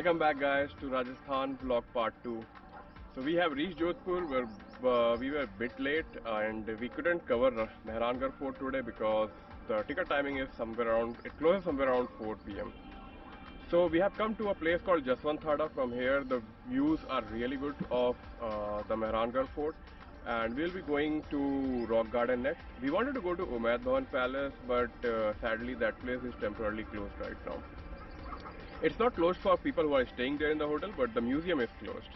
Welcome back guys to Rajasthan vlog part 2. So we have reached Jodhpur where we were a bit late and we couldn't cover Mehrangarh Fort today because the ticket timing is somewhere around, it closes somewhere around 4 p.m. So we have come to a place called Jaswant Thada. From here the views are really good of the Mehrangarh Fort, and we'll be going to Rock Garden next. We wanted to go to Umaid Bhawan Palace, but sadly that place is temporarily closed right now. It's not closed for people who are staying there in the hotel, but the museum is closed.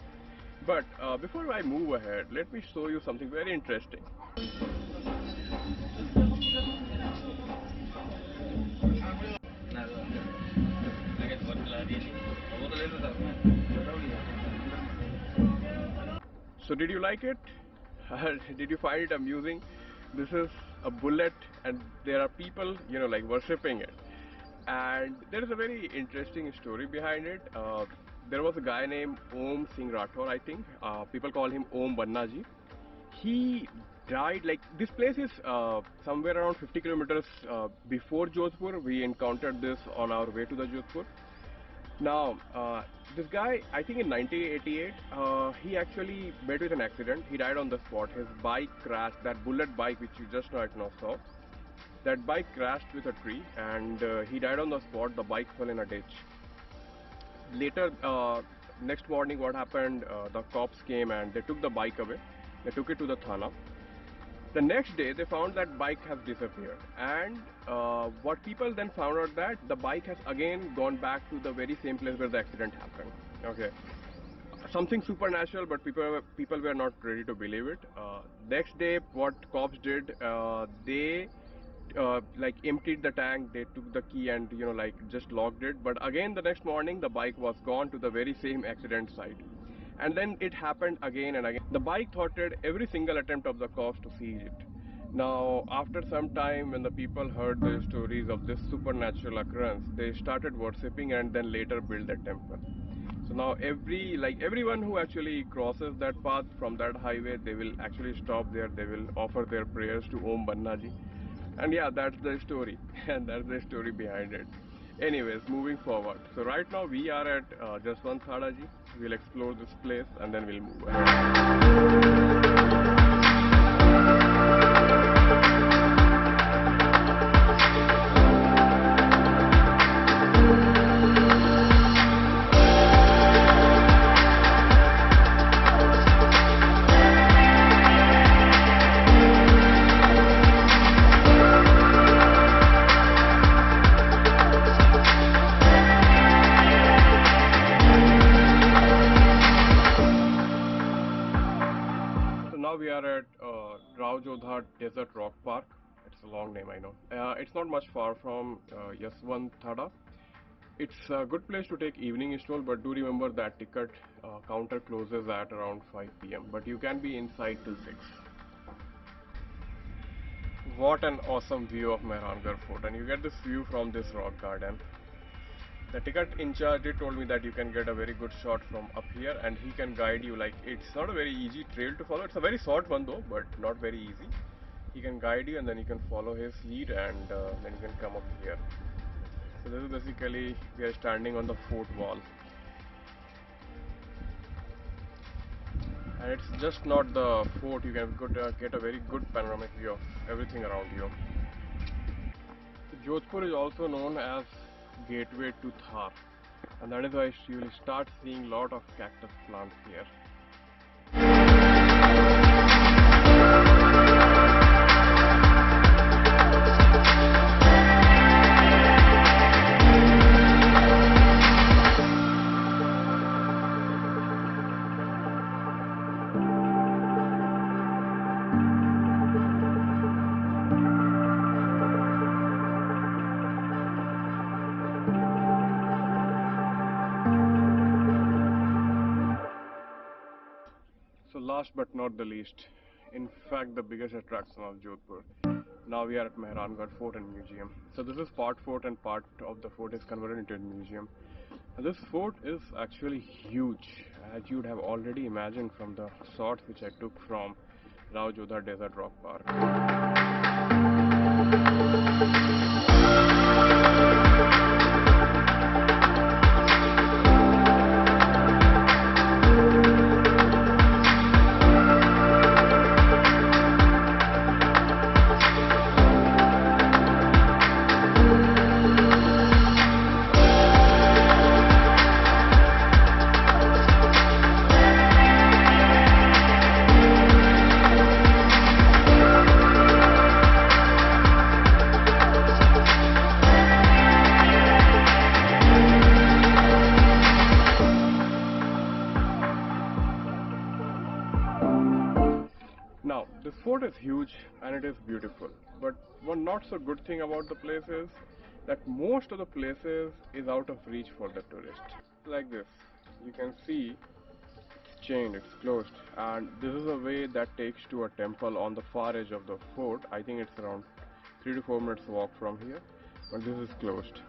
But before I move ahead, let me show you something very interesting. So did you like it? Did you find it amusing? This is a bullet and there are people, like worshipping it. And there is a very interesting story behind it. There was a guy named Om Singh Rathore, I think. People call him Om Bannaji. He died, like, this place is somewhere around 50 kilometers before Jodhpur. We encountered this on our way to the Jodhpur. Now, this guy, I think in 1988, he actually met with an accident. He died on the spot. His bike crashed, that bullet bike which you just now saw. That bike crashed with a tree and he died on the spot. The bike fell in a ditch. Later, next morning what happened, the cops came and they took the bike away. They took it to the Thana. The next day they found that bike has disappeared, and what people then found out that the bike has again gone back to the very same place where the accident happened. Okay, something supernatural, but people were not ready to believe it. Next day what cops did, they like emptied the tank, they took the key and like just locked it. But again the next morning the bike was gone to the very same accident site, and then it happened again and again. The bike thwarted every single attempt of the cops to seize it. Now after some time, when the people heard the stories of this supernatural occurrence, they started worshipping and then later built a temple. So now everyone who actually crosses that path from that highway, they will actually stop there, they will offer their prayers to Om Bannaji. And yeah, that's the story and that's the story behind it. Anyways, moving forward, so right now we are at Jaswant Thada ji. We'll explore this place and then we'll move ahead. Now we are at Rao Jodha Desert Rock Park. It's a long name, I know. It's not much far from Jaswant Thada. It's a good place to take evening stroll, but do remember that ticket counter closes at around 5 p.m. But you can be inside till 6. What an awesome view of Mehrangarh Fort, and you get this view from this rock garden. The ticket in charge did told me that you can get a very good shot from up here, and he can guide you. Like, it's not a very easy trail to follow. It's a very short one though, but not very easy. He can guide you and then you can follow his lead, and then you can come up here. So this is basically, we are standing on the fort wall. And it's just not the fort, you can get a very good panoramic view of everything around you. Jodhpur is also known as gateway to Thar, and that is why you will start seeing lot of cactus plants here. So last but not the least, in fact the biggest attraction of Jodhpur. Now we are at Mehrangarh Fort and Museum. So this is part fort and part of the fort is converted into a museum. And this fort is actually huge, as you'd have already imagined from the shots which I took from Rao Jodha Desert Rock Park. huge and it is beautiful. But one not so good thing about the place is that most of the places is out of reach for the tourist. Like this, you can see it's chained, it's closed, and this is a way that takes to a temple on the far edge of the fort. I think it's around 3 to 4 minutes walk from here, but this is closed.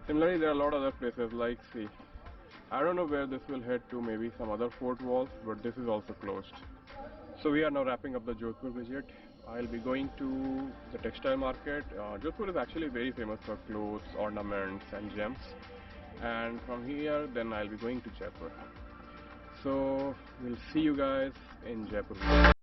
Similarly, there are a lot of other places like, see, I don't know where this will head to, maybe some other fort walls, but this is also closed. So we are now wrapping up the Jodhpur visit. I'll be going to the textile market. Jodhpur is actually very famous for clothes, ornaments and gems. And from here, then I'll be going to Jaipur. So we'll see you guys in Jaipur.